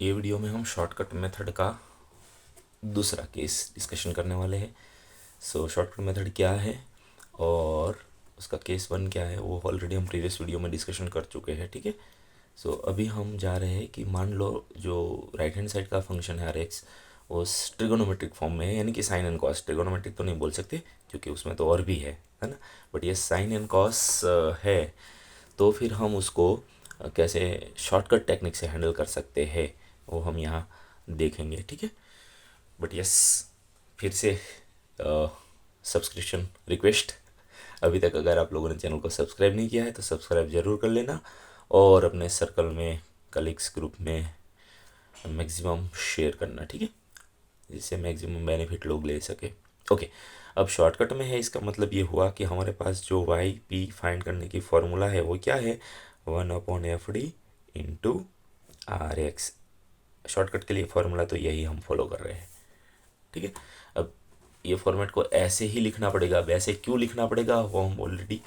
ये वीडियो में हम शॉर्टकट मेथड का दूसरा केस डिस्कशन करने वाले हैं। शॉर्टकट मेथड क्या है और उसका केस वन क्या है वो ऑलरेडी हम प्रीवियस वीडियो में डिस्कशन कर चुके हैं। ठीक है। अभी हम जा रहे हैं कि मान लो जो राइट हैंड साइड का फंक्शन है आर एक्स वो ट्रिगोनोमेट्रिक फॉर्म में है, यानी कि साइन एंड कॉस। ट्रिगोनोमेट्रिक तो नहीं बोल सकते क्योंकि उसमें तो और भी है ना। बट ये साइन एंड कॉस है। तो फिर हम उसको कैसे शॉर्टकट टेक्निक से हैंडल कर सकते हैं वो हम यहाँ देखेंगे। ठीक है। बट यस, फिर से सब्सक्रिप्शन रिक्वेस्ट। अभी तक अगर आप लोगों ने चैनल को सब्सक्राइब नहीं किया है तो सब्सक्राइब ज़रूर कर लेना और अपने सर्कल में, कलीग्स ग्रुप में मैक्सिमम शेयर करना। ठीक है, जिससे मैक्सिमम बेनिफिट लोग ले सके। ओके, अब शॉर्टकट में है, इसका मतलब ये हुआ कि हमारे पास जो वाई पी फाइंड करने की फॉर्मूला है वो क्या है, 1/f/d into are x. Shortcut के लिए फॉर्मूला तो यही हम फॉलो कर रहे हैं। ठीक है। अब ये फॉर्मेट को ऐसे ही लिखना पड़ेगा, वैसे क्यों लिखना पड़ेगा वो हम ऑलरेडी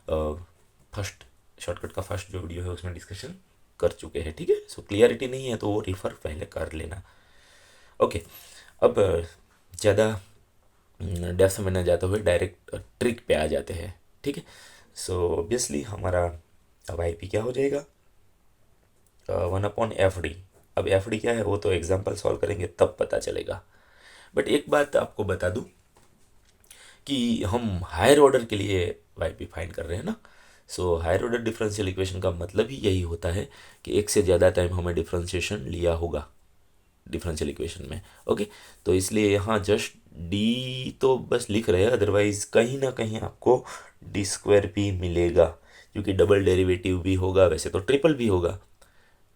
फर्स्ट शॉर्टकट का फर्स्ट जो वीडियो है उसमें डिस्कशन कर चुके हैं। ठीक है। क्लियरिटी नहीं है तो वो रिफ़र पहले कर लेना। ओके, अब ज़्यादा डेप्थ में न जाते हुए डायरेक्ट ट्रिक पे आ जाते हैं। ठीक है। ऑब्वियसली हमारा अब आई पी क्या हो जाएगा, 1/f/d। अब एफ डी क्या है वो तो एग्जाम्पल सॉल्व करेंगे तब पता चलेगा। बट एक बात आपको बता दूं कि हम हायर ऑर्डर के लिए वाई पी फाइंड कर रहे हैं ना। हायर ऑर्डर डिफरेंशियल इक्वेशन का मतलब ही यही होता है कि एक से ज़्यादा टाइम हमें डिफरेंशिएशन लिया होगा डिफरेंशियल इक्वेशन में। ओके, तो इसलिए यहाँ जस्ट डी तो बस लिख रहे हैं, अदरवाइज कहीं ना कहीं आपको डी स्क्वायर भी मिलेगा क्योंकि डबल डेरिवेटिव भी होगा, वैसे तो ट्रिपल भी होगा,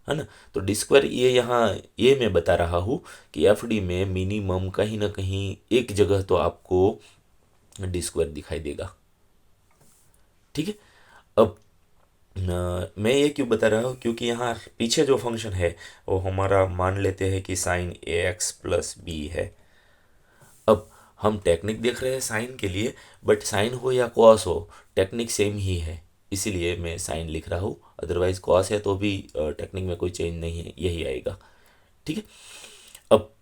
है ना। तो डी स्क्वायर ये यहाँ ये मैं बता रहा हूँ कि एफ डी में मिनिमम कहीं ना कहीं एक जगह तो आपको डी स्क्वायर दिखाई देगा। ठीक है। अब मैं ये क्यों बता रहा हूँ, क्योंकि यहाँ पीछे जो फंक्शन है वो हमारा मान लेते हैं कि साइन ए एक्स प्लस बी है। अब हम टेक्निक देख रहे हैं साइन के लिए, बट साइन हो या कॉस हो टेक्निक सेम ही है, इसीलिए मैं साइन लिख रहा हूँ। अदरवाइज कॉस है तो भी टेक्निक में कोई चेंज नहीं है, यही आएगा। ठीक है। अब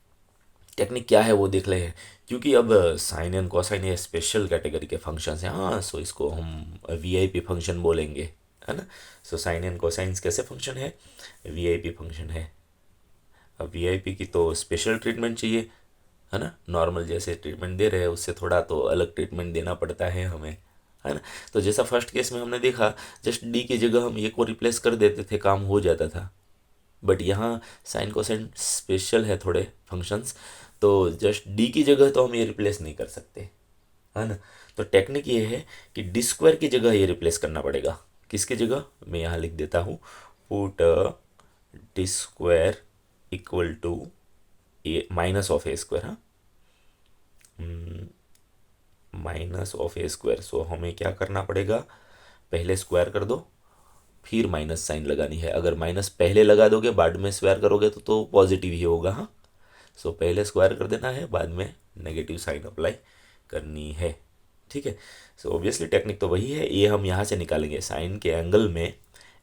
टेक्निक क्या है वो देख ले हैं, क्योंकि अब साइन एंड कोसाइन ये स्पेशल कैटेगरी के फंक्शंस हैं। हाँ, इसको हम वीआईपी फंक्शन बोलेंगे, है ना। साइन एंड कोसाइंस कैसे फंक्शन है, वीआईपी फंक्शन है। अब वीआईपी की तो स्पेशल ट्रीटमेंट चाहिए, है ना। नॉर्मल जैसे ट्रीटमेंट दे रहे हैं उससे थोड़ा तो अलग ट्रीटमेंट देना पड़ता है हमें, है ना। तो जैसा फर्स्ट केस में हमने देखा, जस्ट डी की जगह हम ए को रिप्लेस कर देते थे, काम हो जाता था। बट यहाँ साइन कोसाइन स्पेशल है थोड़े फंक्शंस, तो जस्ट डी की जगह तो हम ये रिप्लेस नहीं कर सकते, है ना। तो टेक्निक ये है कि डी स्क्वायर की जगह ये रिप्लेस करना पड़ेगा। किसकी जगह, मैं यहाँ लिख देता हूँ, put D square equal to A minus of A square. हाँ, माइनस ऑफ ए स्क्वायर। हमें क्या करना पड़ेगा, पहले स्क्वायर कर दो फिर माइनस साइन लगानी है। अगर माइनस पहले लगा दोगे बाद में स्क्वायर करोगे तो पॉजिटिव ही होगा। हाँ, पहले स्क्वायर कर देना है, बाद में नेगेटिव साइन अप्लाई करनी है। ठीक है। ऑब्वियसली टेक्निक तो वही है, ये हम यहाँ से निकालेंगे। साइन के एंगल में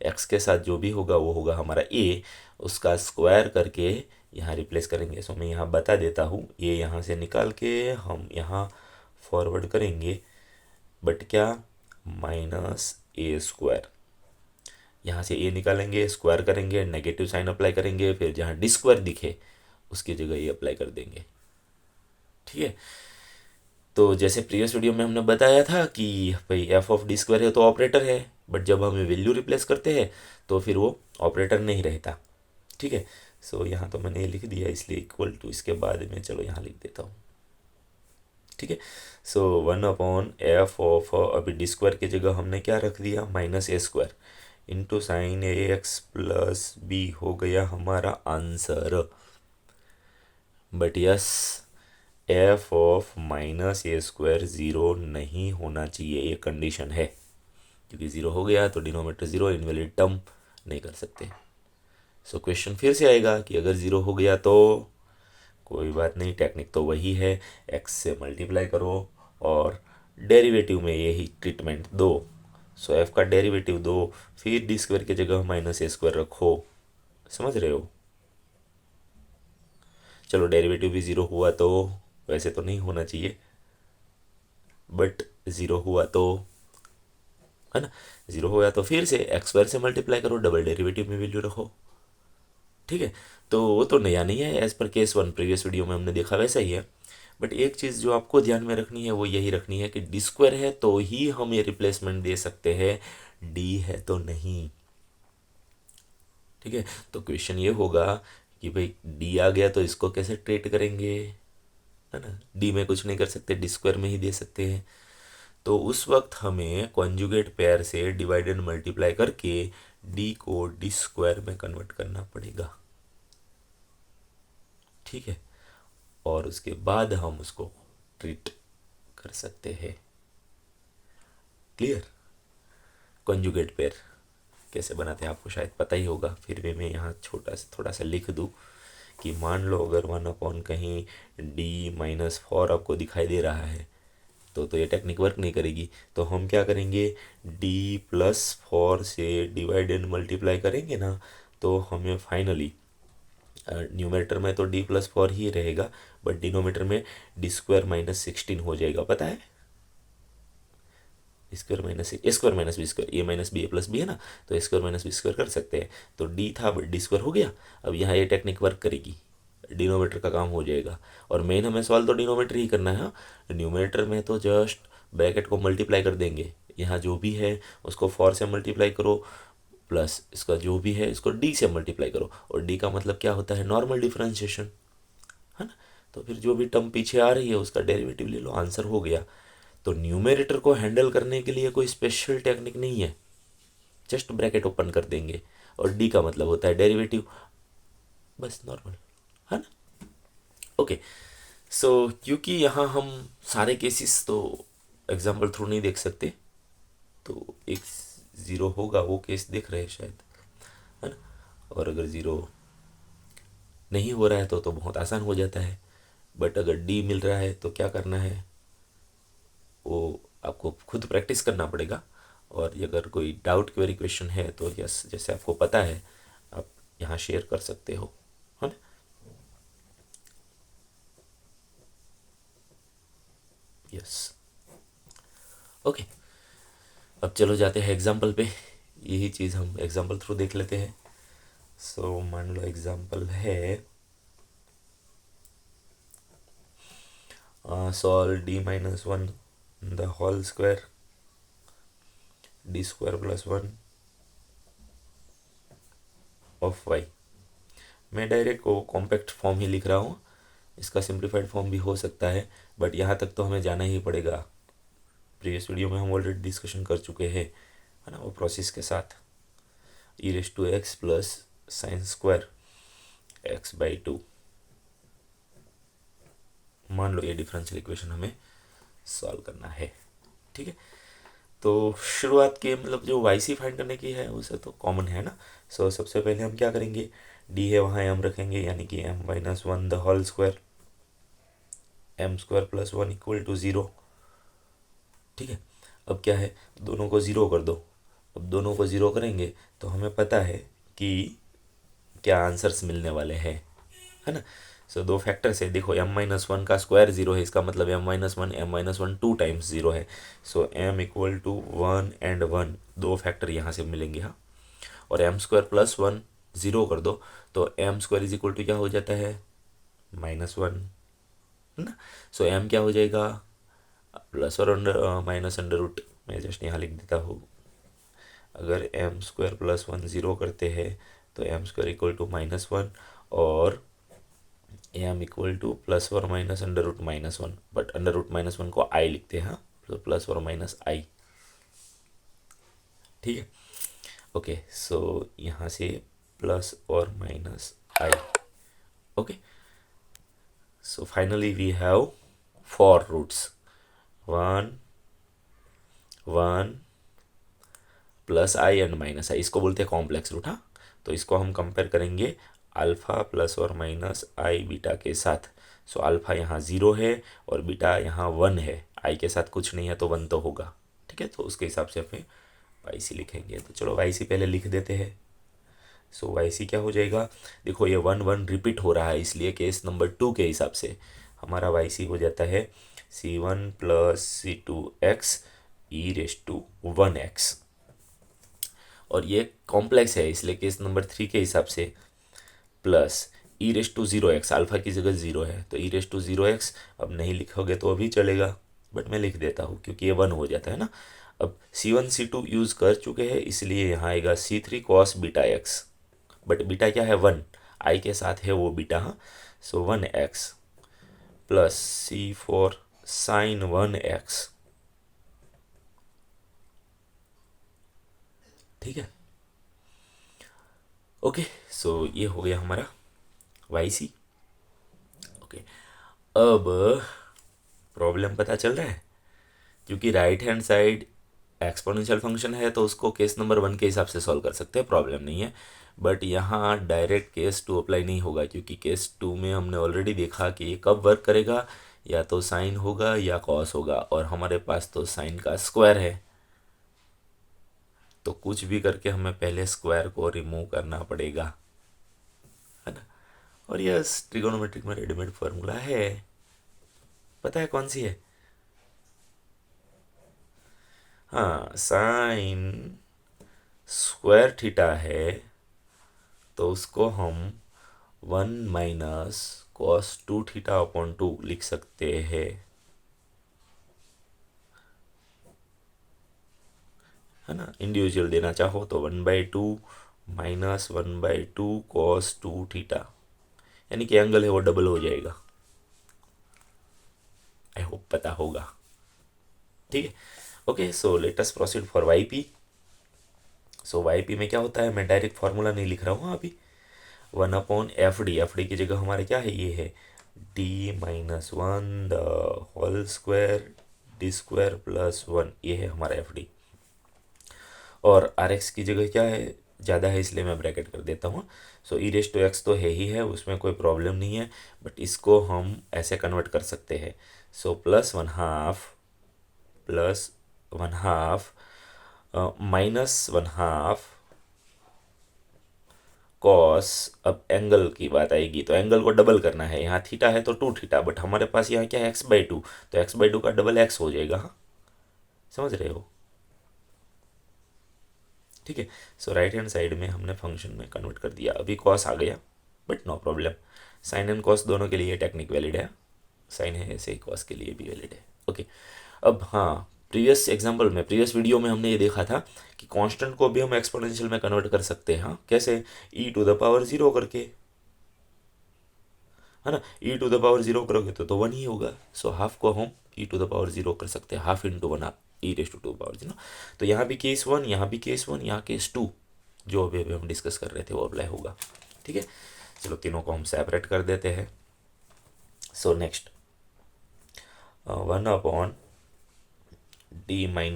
एक्स के साथ जो भी होगा वो होगा हमारा ए, उसका स्क्वायर करके यहाँ रिप्लेस करेंगे। मैं यहाँ बता देता हूँ, ये यहाँ से निकाल के हम यहाँ फॉरवर्ड करेंगे, बट क्या, माइनस ए स्क्वायर। यहाँ से ए निकालेंगे, स्क्वायर करेंगे, नेगेटिव साइन अप्लाई करेंगे, फिर जहाँ डी स्क्वायर दिखे उसकी जगह ये अप्लाई कर देंगे। ठीक है। तो जैसे प्रीवियस वीडियो में हमने बताया था कि भाई एफ ऑफ डी स्क्वायर है तो ऑपरेटर है, बट जब हम वैल्यू रिप्लेस करते हैं तो फिर वो ऑपरेटर नहीं रहता। ठीक है। यहाँ तो मैंने लिख दिया इसलिए इक्वल टू, इसके बाद में चलो यहाँ लिख देता हूँ। ठीक है। 1/f ऑफ, अभी डी स्क्वायर की जगह हमने क्या रख दिया, माइनस ए स्क्वायर इंटू साइन ए एक्स प्लस बी हो गया हमारा answer. But yes, F of minus A square zero नहीं होना चाहिए, ये कंडीशन है, क्योंकि ज़ीरो हो गया तो डिनोमीटर ज़ीरो, इनवैलिड टर्म नहीं कर सकते। क्वेश्चन फिर से आएगा कि अगर ज़ीरो हो गया तो कोई बात नहीं, टेक्निक तो वही है, एक्स से मल्टीप्लाई करो और डेरिवेटिव में यही ट्रीटमेंट दो। एफ का डेरिवेटिव दो, फिर डी स्क्वायर की जगह माइनस ए स्क्वायर रखो। समझ रहे हो। चलो डेरिवेटिव भी ज़ीरो हुआ तो, वैसे तो नहीं होना चाहिए बट ज़ीरो हुआ तो, है ना, ज़ीरो हुआ तो फिर से एक्स स्क्वायर से मल्टीप्लाई करो, डबल डेरिवेटिव में वैल्यू रखो। ठीक है, तो वो तो नया नहीं है, as per case one previous video में हमने देखा वैसा ही है। बट एक चीज़ जो आपको ध्यान में रखनी है वो यही रखनी है कि डी स्क्वायर है तो ही हम ये रिप्लेसमेंट दे सकते हैं, डी है तो नहीं। ठीक है, तो क्वेश्चन ये होगा कि भाई डी आ गया तो इसको कैसे ट्रीट करेंगे, है ना, डी में कुछ नहीं कर सकते, डी स्क्वायर में ही दे सकते हैं। तो उस वक्त हमें कॉन्जुगेट पेयर से डिवाइड एंड मल्टीप्लाई करके डी को डी स्क्वायर में कन्वर्ट करना पड़ेगा। ठीक है, और उसके बाद हम उसको ट्रीट कर सकते हैं। क्लियर? कॉन्जुगेट पेयर कैसे बनाते हैं आपको शायद पता ही होगा, फिर भी मैं यहाँ छोटा सा थोड़ा सा लिख दूँ कि मान लो अगर 1 अपॉन कहीं d-4 आपको दिखाई दे रहा है तो ये टेक्निक वर्क नहीं करेगी। तो हम क्या करेंगे, d+4 से डिवाइड एंड मल्टीप्लाई करेंगे ना, तो हमें फाइनली न्यूमरेटर में तो d+4 ही रहेगा बट डिनोमीटर में d² - 16 हो जाएगा, पता है, स्क्वायर माइनस ए स्क्वायर माइनस बी स्क्वायर, ए माइनस बी ए प्लस बी है ना, तो ए स्क्वायर माइनस बी स्क्वायर कर सकते हैं। तो डी था बट डी स्क्वायर हो गया। अब यहाँ ये टेक्निक वर्क करेगी, डिनोमीटर का काम हो जाएगा। और मेन हमें सवाल तो डिनोमीटर ही करना है। न्यूमरेटर में तो जस्ट ब्रैकेट को मल्टीप्लाई कर देंगे, यहाँ जो भी है उसको 4 से मल्टीप्लाई करो, प्लस इसका जो भी है इसको डी से मल्टीप्लाई करो, और डी का मतलब क्या होता है, नॉर्मल डिफरेंशिएशन, है ना। तो फिर जो भी टर्म पीछे आ रही है उसका डेरिवेटिव ले लो, आंसर हो गया। तो न्यूमरेटर को हैंडल करने के लिए कोई स्पेशल टेक्निक नहीं है, जस्ट ब्रैकेट ओपन कर देंगे और डी का मतलब होता है डेरिवेटिव, बस नॉर्मल, है ना। ओके, सो क्योंकि यहाँ हम सारे केसेस तो एग्जाम्पल थ्रू नहीं देख सकते, तो एक ज़ीरो होगा वो केस देख रहे हैं शायद, है ना। और अगर ज़ीरो नहीं हो रहा है तो बहुत आसान हो जाता है। बट अगर डी मिल रहा है तो क्या करना है वो आपको खुद प्रैक्टिस करना पड़ेगा। और अगर कोई डाउट क्वेरी क्वेश्चन है तो यस, जैसे आपको पता है आप यहाँ शेयर कर सकते हो, है ना। यस, ओके, अब चलो जाते हैं एग्जाम्पल पे। यही चीज़ हम एग्जाम्पल थ्रू देख लेते हैं। सो मान लो एग्जाम्पल है solve d-1 the whole square d² + 1 of y। मैं डायरेक्ट को कॉम्पैक्ट फॉर्म ही लिख रहा हूँ, इसका सिंप्लीफाइड फॉर्म भी हो सकता है, बट यहाँ तक तो हमें जाना ही पड़ेगा। प्रीवियस वीडियो में हम ऑलरेडी डिस्कशन कर चुके हैं, है ना, वो प्रोसेस के साथ e⁻x + sin² x/2। मान लो ये डिफरेंशियल इक्वेशन हमें सॉल्व करना है। ठीक है, तो शुरुआत के मतलब जो y फाइंड करने की है उसे तो कॉमन है ना। सो सबसे पहले हम क्या करेंगे, d है वहाँ m रखेंगे, यानी कि m-1 the whole square m² + 1 = 0। ठीक है, अब क्या है, दोनों को ज़ीरो कर दो। अब दोनों को ज़ीरो करेंगे तो हमें पता है कि क्या आंसर्स मिलने वाले हैं, है ना। सो दो फैक्टर्स है, देखो m-1 का स्क्वायर 0 है, इसका मतलब m-1 m-1 2 टाइम्स 0 है। सो m = 1 and 1, दो फैक्टर यहाँ से मिलेंगे। हाँ, और m² + 1 0 कर दो तो m² = क्या हो जाता है, -1, है ना। सो m क्या हो जाएगा, प्लस और माइनस अंडर रूट, मैं जस्ट यहाँ लिख देता हूँ। अगर m² + 1 0 करते हैं तो m² = -1 और m = प्लस और minus under root -1, but under root -1 को i लिखते हैं, हाँ, तो प्लस और माइनस i। ठीक है, ओके, सो यहाँ से प्लस और minus i। Okay, so finally we have 4 roots, 1 1 plus i and minus i, इसको बोलते हैं कॉम्प्लेक्स रूट। हाँ, तो इसको हम कंपेयर करेंगे अल्फ़ा प्लस और माइनस i बीटा के साथ। सो अल्फ़ा यहाँ 0 है और बीटा यहाँ 1 है, i के साथ कुछ नहीं है तो 1 तो होगा। ठीक है, तो उसके हिसाब से अपने yc लिखेंगे। तो चलो yc पहले लिख देते हैं। सो वाई सी क्या हो जाएगा, देखो ये 1 1 रिपीट हो रहा है, इसलिए केस नंबर 2 के हिसाब से हमारा वाई सी हो जाता है C1 + C2x e⁻1x। और ये कॉम्प्लेक्स है, इसलिए केस नंबर 3 के हिसाब से प्लस e⁻0x, अल्फ़ा की जगह 0 है तो e⁻0x। अब नहीं लिखोगे तो अभी चलेगा, बट मैं लिख देता हूँ क्योंकि ये 1 हो जाता है ना। अब C1 C2 यूज़ कर चुके हैं, इसलिए यहाँ आएगा C3 cos βx, but beta क्या है 1, आई के साथ है वो बीटा, हाँ। सो 1x plus C4 sin 1x, ठीक है। ओके, सो ये हो गया हमारा वाई सी। ओके, अब प्रॉब्लम पता चल रहा है, क्योंकि right hand side exponential function है तो उसको केस नंबर 1 के हिसाब से सॉल्व कर सकते हैं, प्रॉब्लम नहीं है। बट यहाँ डायरेक्ट केस 2 अप्लाई नहीं होगा, क्योंकि केस 2 में हमने ऑलरेडी देखा कि ये कब वर्क करेगा, या तो साइन होगा या कॉस होगा, और हमारे पास तो साइन का स्क्वायर है, तो कुछ भी करके हमें पहले स्क्वायर को रिमूव करना पड़ेगा, है ना। और यस, ट्रिगोनोमेट्रिक में रेडीमेड फॉर्मूला है, पता है कौन सी है? हाँ, साइन स्क्वायर थीटा है तो उसको हम 1 - cos 2 θ/2 लिख सकते हैं, है ना। इंडिविजुअल देना चाहो तो 1/2 - 1/2 cos 2 θ, यानी कि एंगल है वो डबल हो जाएगा। आई होप पता होगा, ठीक है। Okay, so let us proceed for Y P. So Y P में क्या होता है, मैं डायरेक्ट फार्मूला नहीं लिख रहा हूँ अभी। 1/FD, एफ डी की जगह हमारे क्या है, ये है D-1 ² D² + 1, ये है हमारा एफ डी। और आर एक्स की जगह क्या है, ज़्यादा है इसलिए मैं ब्रैकेट कर देता हूँ। सो e⁻x तो है ही है, उसमें कोई प्रॉब्लम नहीं है, बट इसको हम ऐसे कन्वर्ट कर सकते हैं। सो +1/2 -1/2 कॉस, अब एंगल की बात आएगी तो एंगल को डबल करना है, यहाँ थीटा है तो 2 θ, बट हमारे पास यहाँ क्या है x/2, तो x/2 का डबल x हो जाएगा, हाँ, समझ रहे हो, ठीक है। सो राइट हैंड साइड में हमने फंक्शन में कन्वर्ट कर दिया, अभी कॉस आ गया, but no problem, sine and cos दोनों के लिए टेक्निक वैलिड है, साइन है ऐसे ही कॉस के लिए भी वैलिड है। ओके, अब हाँ, प्रीवियस वीडियो में हमने ये देखा था कि कांस्टेंट को भी हम एक्सपोनेंशियल में कन्वर्ट कर सकते हैं, हाँ, कैसे, e⁻0 करके, है ना। e⁻0 करोगे तो 1 ही होगा, सो हाफ को हम e⁻0 कर सकते हैं, हाफ इंटू 1 e⁻², तो यहाँ भी केस 1, यहाँ भी केस 1, यहाँ केस 2, जो अभी अभी हम डिस्कस कर रहे थे वो अप्लाई होगा, ठीक है। चलो तीनों को हम सेपरेट कर देते हैं। सो नेक्स्ट 1/D-1² D²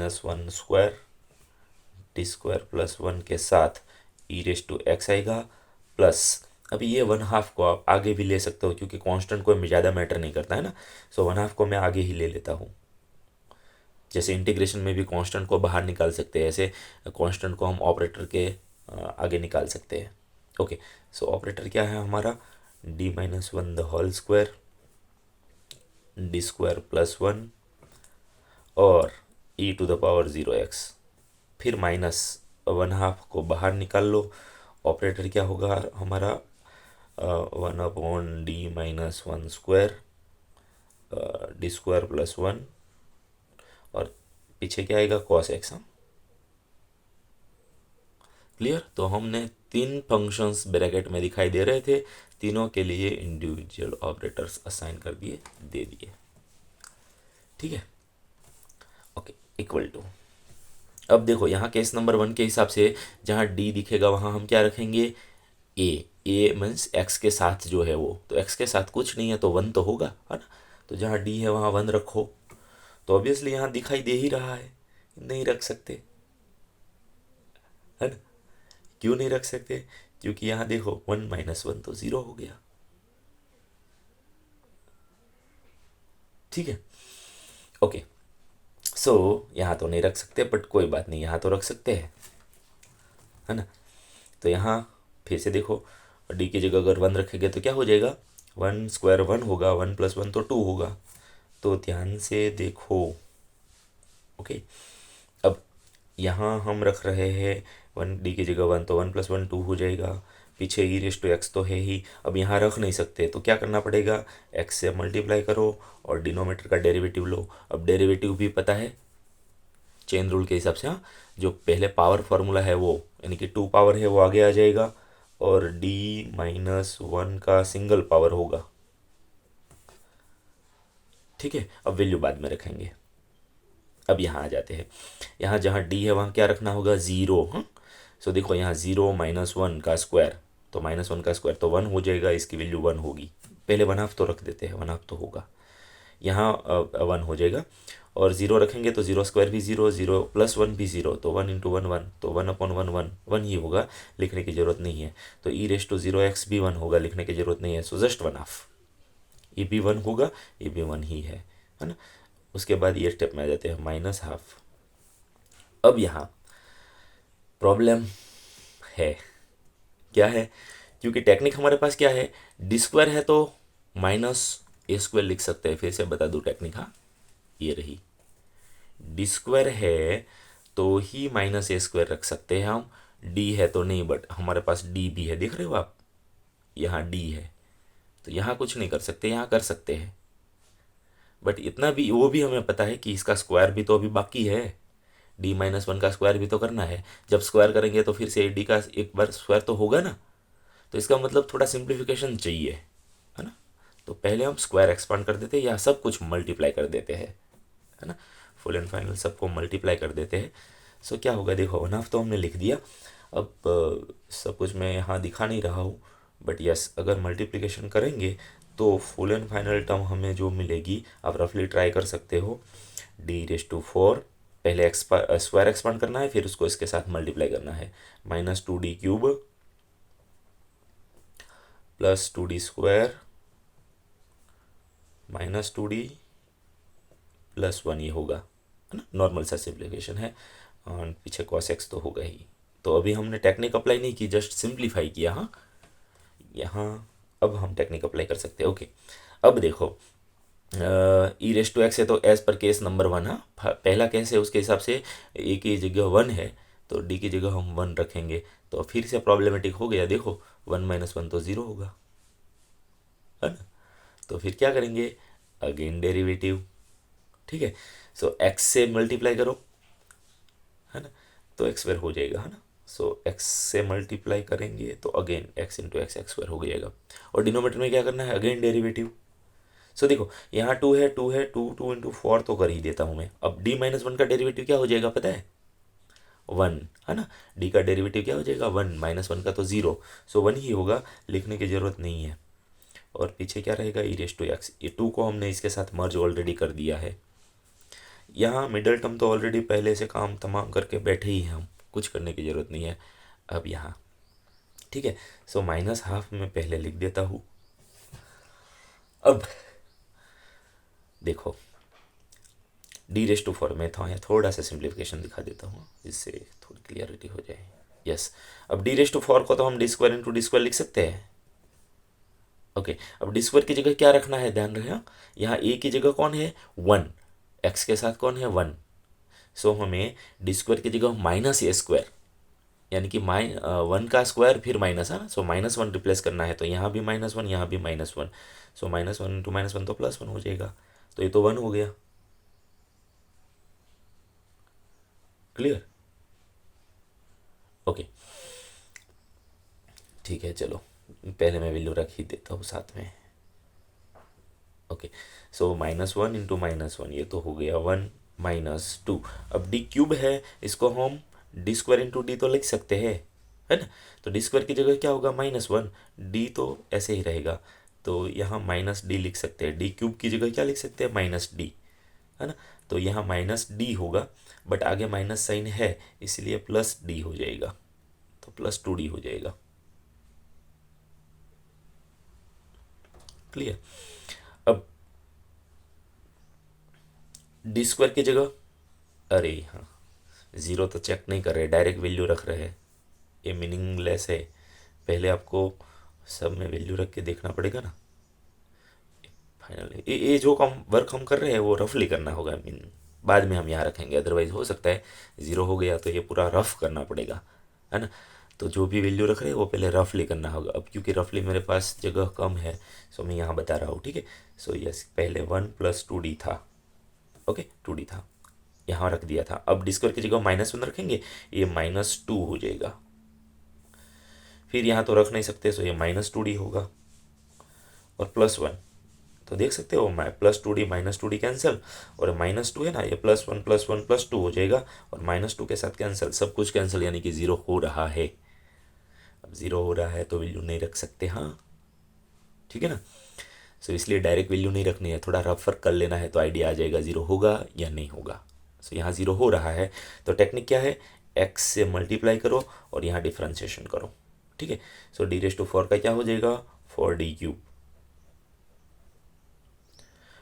+ 1 के साथ e⁻x आएगा, प्लस, अभी ये 1/2 को आप आगे भी ले सकते हो, क्योंकि कांस्टेंट को ज़्यादा मैटर नहीं करता है ना। सो 1/2 को मैं आगे ही ले लेता हूँ, जैसे इंटीग्रेशन में भी कांस्टेंट को बाहर निकाल सकते हैं, ऐसे कांस्टेंट को हम ऑपरेटर के आगे निकाल सकते हैं। ओके, सो ऑपरेटर क्या है हमारा, D-1 ² D² + 1 और e⁻0x, फिर -1/2 को बाहर निकाल लो, ऑपरेटर क्या होगा हमारा 1/D-1² D² + 1, और पीछे क्या आएगा cos x, हाँ, क्लियर। तो हमने 3 फंक्शंस ब्रैकेट में दिखाई दे रहे थे, तीनों के लिए इंडिविजुअल ऑपरेटर्स असाइन कर दिए, दे दिए, ठीक है। ओके, इक्वल टू, अब देखो यहाँ केस नंबर 1 के हिसाब से जहाँ डी दिखेगा वहाँ हम क्या रखेंगे, ए मीन्स एक्स के साथ जो है वो, तो एक्स के साथ कुछ नहीं है तो 1 तो होगा, है ना। तो जहाँ डी है वहाँ 1 रखो, तो ऑब्वियसली यहाँ दिखाई दे ही रहा है, नहीं रख सकते, है ना। क्यों नहीं रख सकते, क्योंकि यहाँ देखो 1 - 1 तो 0 हो गया, ठीक है। ओके, सो यहाँ तो नहीं रख सकते, बट कोई बात नहीं, यहाँ तो रख सकते हैं, है ना। तो यहाँ फिर से देखो, डी की जगह अगर 1 रखेंगे तो क्या हो जाएगा, 1 स्क्वायर 1 होगा, 1 + 1 तो 2 होगा। तो ध्यान से देखो। ओके, अब यहाँ हम रख रहे हैं 1, डी की जगह 1, तो 1 + 1 2 हो जाएगा। पीछे e⁻x तो है ही, अब यहाँ रख नहीं सकते तो क्या करना पड़ेगा, x से मल्टीप्लाई करो और डिनोमीटर का डेरिवेटिव लो। अब डेरिवेटिव भी पता है चेन रूल के हिसाब से, हाँ, जो पहले पावर फार्मूला है वो, यानी कि 2 पावर है वो आगे आ जाएगा, और d-1 का सिंगल पावर होगा। ठीक है, अब वैल्यू बाद में रखेंगे। अब यहाँ आ जाते हैं, यहाँ जहाँ d है वहाँ क्या रखना होगा, 0। हाँ, सो देखो यहाँ 0 - 1 का स्क्वायर, तो -1 का स्क्वायर तो 1 हो जाएगा, इसकी वैल्यू 1 होगी। पहले 1/2 तो रख देते हैं, 1/2 तो होगा, यहाँ 1 हो जाएगा। और 0 रखेंगे तो 0² भी 0, 0 + 1 भी 0, तो 1 × 1 1, तो 1/1 1 1 ही होगा, लिखने की ज़रूरत नहीं है। तो e⁻0x भी 1 होगा, लिखने की ज़रूरत नहीं है, सो जस्ट 1/2। ये भी 1 होगा, ये भी 1 ही है ना। उसके बाद ये स्टेप में आ जाते हैं -½ अब यहाँ प्रॉब्लम है, क्या है, क्योंकि टेक्निक हमारे पास क्या है, d² है तो -a² लिख सकते हैं। फिर से बता दूं टेक्निक, हाँ, ये रही, d² है तो ही -a² रख सकते हैं हम, d है तो नहीं, बट हमारे पास d भी है, देख रहे हो आप, यहाँ d है, तो यहाँ कुछ नहीं कर सकते, यहाँ कर सकते हैं, बट इतना भी, वो भी हमें पता है कि इसका स्क्वायर भी तो अभी बाकी है, d-1 का स्क्वायर भी तो करना है। जब स्क्वायर करेंगे तो फिर से d का एक बार स्क्वायर तो होगा ना, तो इसका मतलब थोड़ा सिंप्लीफिकेशन चाहिए, है ना। तो पहले हम स्क्वायर एक्सपांड कर देते हैं या सब कुछ मल्टीप्लाई कर देते हैं, है ना, फुल एंड फाइनल सबको मल्टीप्लाई कर देते हैं। सो क्या होगा, देखो 1/2 तो हमने लिख दिया। अब सब कुछ मैं यहाँ दिखा नहीं रहा हूँ, बट यस, अगर मल्टीप्लिकेशन करेंगे तो फुल एंड फाइनल टर्म हमें जो मिलेगी, आप रफली ट्राई कर सकते हो, d⁴, पहले स्क्वायर एक्सपांड करना है, फिर उसको इसके साथ मल्टीप्लाई करना है, -2d³ + 2d² -2d + 1 ये होगा, है ना, नॉर्मल सा सिंप्लीफिकेशन है, और पीछे cos x तो होगा ही। तो अभी हमने टेक्निक अप्लाई नहीं की, जस्ट सिंप्लीफाई किया। हाँ, यहाँ अब हम टेक्निक अप्लाई कर सकते हैं। ओके, अब देखो, e⁻x है तो एज पर केस नंबर 1, हाँ, पहला केस है उसके हिसाब से a की जगह 1 है, तो d की जगह हम 1 रखेंगे, तो फिर से प्रॉब्लमेटिक हो गया। देखो 1 - 1 तो 0 होगा, है ना, तो फिर क्या करेंगे, अगेन डेरिवेटिव। ठीक है, सो x से मल्टीप्लाई करो, है ना, तो x² हो जाएगा, है ना। सो x से मल्टीप्लाई करेंगे तो अगेन x × x x² हो जाएगा, और डिनोमीटर में क्या करना है, अगेन डेरिवेटिव। सो देखो यहाँ 2 है, 2 है, 2 2 × 4 तो कर ही देता हूँ मैं। अब d-1 का डेरिवेटिव क्या हो जाएगा पता है, 1, है ना, d का डेरिवेटिव क्या हो जाएगा, 1, -1 का तो 0, सो 1 ही होगा, लिखने की ज़रूरत नहीं है। और पीछे क्या रहेगा, e⁻x, ये 2 को हमने इसके साथ मर्ज ऑलरेडी कर दिया है। यहाँ मिडल टर्म तो ऑलरेडी पहले से काम तमाम करके बैठे ही हैं हम, कुछ करने की ज़रूरत नहीं है। अब यहाँ ठीक है, सो -½ में पहले लिख देता हूँ। अब देखो d⁴ में था, यहाँ थोड़ा सा सिंप्लीफिकेशन दिखा देता हूँ जिससे थोड़ी क्लियरिटी हो जाए। यस, अब d⁴ को तो हम d² × d² लिख सकते हैं। ओके, अब d² की जगह क्या रखना है, ध्यान रखना, यहाँ a की जगह कौन है, 1, x के साथ कौन है, 1, सो हमें d² की जगह -a², यानी कि 1 का स्क्वायर फिर माइनस, है ना, सो -1 रिप्लेस करना है, तो यहाँ भी -1, यहाँ भी -1, सो -1 × -1 तो +1 हो जाएगा, तो ये तो 1 हो गया। क्लियर, ओके, ठीक है, चलो पहले मैं वैल्यू रख ही देता हूँ साथ में। ओके, सो -1 × -1 ये तो हो गया 1 - 2। अब d³ है, इसको हम d² × d तो लिख सकते हैं, है ना, तो d² की जगह क्या होगा, -1, d तो ऐसे ही रहेगा, तो यहाँ -d लिख सकते हैं, d³ की जगह क्या लिख सकते हैं, -d, है ना, तो यहाँ -d होगा, बट आगे माइनस साइन है इसलिए +d हो जाएगा, तो +2d हो जाएगा। क्लियर, अब d² की जगह, अरे हाँ, 0 तो चेक नहीं कर रहे, डायरेक्ट वैल्यू रख रहे हैं, ये मीनिंगलेस है, पहले आपको सब में वैल्यू रख के देखना पड़ेगा ना। फाइनल ये जो काम वर्क हम कर रहे हैं वो रफली करना होगा, मीन बाद में हम यहाँ रखेंगे, अदरवाइज हो सकता है ज़ीरो हो गया तो ये पूरा रफ करना पड़ेगा, है ना। तो जो भी वैल्यू रख रहे हैं वो पहले रफली करना होगा। अब क्योंकि रफली मेरे पास जगह कम है, सो मैं यहाँ बता रहा हूँ, ठीक है। सो यस, पहले 1 + 2d था, ओके 2d था, यहाँ रख दिया था। अब डी स्क्वायर की जगह -1 रखेंगे, ये -2 हो जाएगा। फिर यहाँ तो रख नहीं सकते, सो ये -2d होगा और +1, तो देख सकते हो +2d -2d कैंसिल, और -2 है ना, ये +1 +1 +2 हो जाएगा, और -2 के साथ कैंसिल, सब कुछ कैंसिल, यानी कि ज़ीरो हो रहा है। अब ज़ीरो हो रहा है तो वैल्यू नहीं रख सकते, हाँ ठीक है ना। सो इसलिए डायरेक्ट वैल्यू नहीं रखनी है, थोड़ा रफ वर्क कर लेना है तो आइडिया आ जाएगा ज़ीरो होगा या नहीं होगा। सो यहाँ ज़ीरो हो रहा है तो टेक्निक क्या है, x से मल्टीप्लाई करो और यहाँ डिफ्रेंशिएशन करो, ठीक है। सो d⁴ का क्या हो जाएगा, 4d³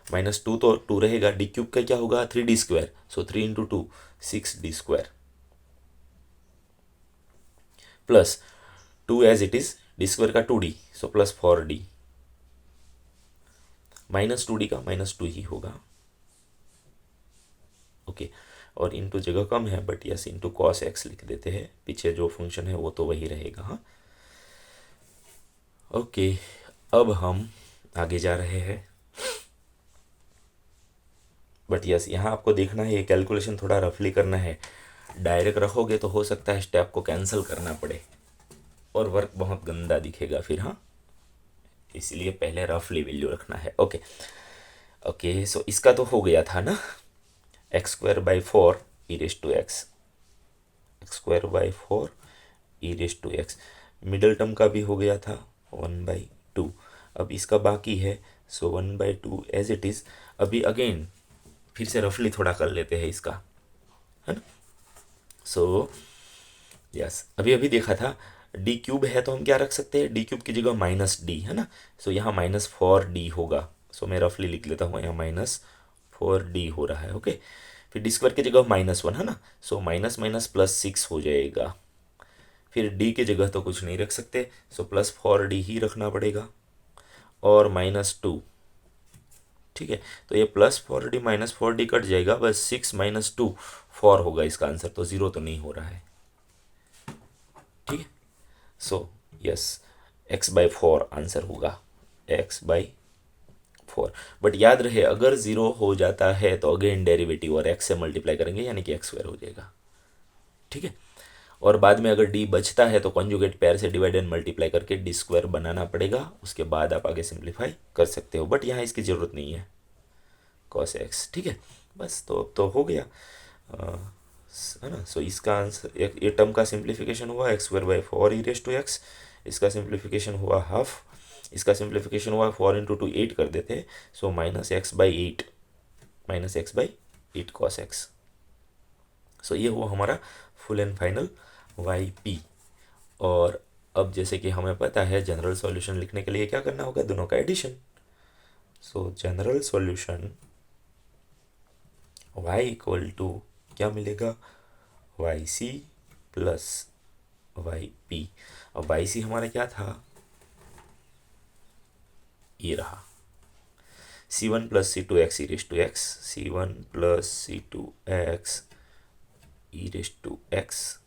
-2 तो 2 रहेगा, d³ का क्या होगा, 3d², so 3 × 2 6d² plus 2 as it is d² का 2d, सो +4d, -2d का -2 ही होगा, ओके। और इंटू जगह कम है but yes into cos x लिख देते हैं, पीछे जो फंक्शन है वो तो वही रहेगा, हाँ ओके। अब हम आगे जा रहे हैं, बट यस यहाँ आपको देखना है, ये कैलकुलेशन थोड़ा रफली करना है। डायरेक्ट रखोगे तो हो सकता है स्टेप को कैंसिल करना पड़े और वर्क बहुत गंदा दिखेगा फिर, हाँ इसलिए पहले रफली वैल्यू रखना है, ओके ओके। सो इसका तो हो गया था ना, x² / 4 e⁻x, x² / 4 e⁻x, middle term का भी हो गया था 1/2। अब इसका बाकी है, सो 1/2 एज इट इज़। अभी अगेन फिर से रफली थोड़ा कर लेते हैं इसका, है ना। सो यस अभी अभी देखा था d³ है तो हम क्या रख सकते हैं, d³ की जगह -d, है ना। सो यहाँ -4d होगा, सो मैं रफली लिख लेता हूँ, यहाँ -4d हो रहा है, ओके। फिर d² की जगह -1, है ना, सो --+6 हो जाएगा। फिर d की जगह तो कुछ नहीं रख सकते, सो +4d ही रखना पड़ेगा, और -2, ठीक है। तो ये +4d -4d कट जाएगा, बस 6 - 2 4 होगा इसका आंसर, तो ज़ीरो तो नहीं हो रहा है, ठीक है। सो यस x/4 आंसर होगा, x/4। बट याद रहे अगर ज़ीरो हो जाता है तो अगेन डेरिवेटिव और x से मल्टीप्लाई करेंगे, यानी कि x² हो जाएगा, ठीक है। और बाद में अगर d बचता है तो कॉन्जुगेट पेयर से डिवाइड एंड मल्टीप्लाई करके d² बनाना पड़ेगा, उसके बाद आप आगे सिंप्लीफाई कर सकते हो, बट यहाँ इसकी ज़रूरत नहीं है, cos x, ठीक है। बस तो अब तो हो गया, है ना। सो इसका आंसर, ये टर्म का सिंप्लीफिकेशन हुआ x² / 4 e⁻x, इसका सिंप्लीफिकेशन हुआ हाफ, इसका सिंप्लीफिकेशन हुआ 4 × 2 8 कर देते हैं, सो -x/8 cos x। सो ये हुआ हमारा फुल एंड फाइनल YP। और अब जैसे कि हमें पता है जनरल सॉल्यूशन लिखने के लिए क्या करना होगा, दोनों का addition. So general solution y = क्या मिलेगा, YC + YP। अब YC हमारा क्या था, ये रहा C1 + C2x e⁻x, C1 + C2x e⁻x।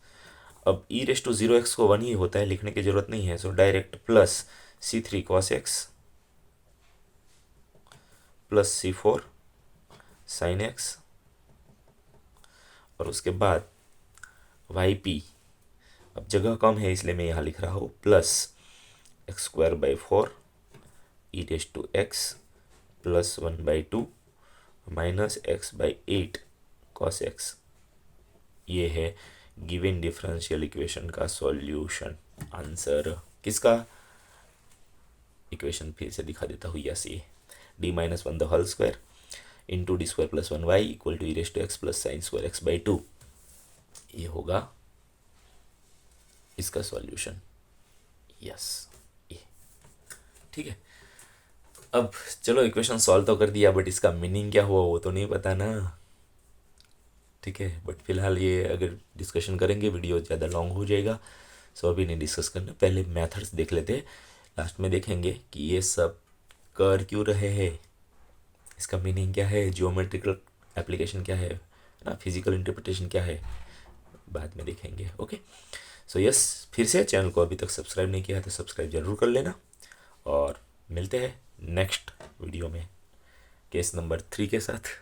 अब e⁻0x को 1 ही होता है, लिखने की जरूरत नहीं है, so direct plus C3 cos x plus C4 sin x, और उसके बाद YP। अब जगह कम है इसलिए मैं यहाँ लिख रहा हूँ plus x² / 4 e⁻x plus 1/2 -x/8 cos x। ये है गिवन डिफरेंशियल इक्वेशन का सॉल्यूशन, आंसर किसका, इक्वेशन फिर से दिखा देता हूँ, यस ये d-1² into d² + 1y = e⁻x plus sin² x/2, ये होगा इसका सॉल्यूशन, यस ये, ठीक है। अब चलो इक्वेशन सॉल्व तो कर दिया, बट इसका मीनिंग क्या हुआ वो तो नहीं पता ना, ठीक है। बट फिलहाल ये अगर डिस्कशन करेंगे वीडियो ज़्यादा लॉन्ग हो जाएगा, सो अभी नहीं डिस्कस करना, पहले मेथड्स देख लेते हैं, लास्ट में देखेंगे कि ये सब कर क्यों रहे हैं, इसका मीनिंग क्या है, जियोमेट्रिकल एप्लीकेशन क्या है ना, फिजिकल इंटरप्रिटेशन क्या है, बाद में देखेंगे। ओके, सो यस, फिर से चैनल को अभी तक सब्सक्राइब नहीं किया है तो सब्सक्राइब जरूर कर लेना, और मिलते हैं नेक्स्ट वीडियो में केस नंबर 3 के साथ।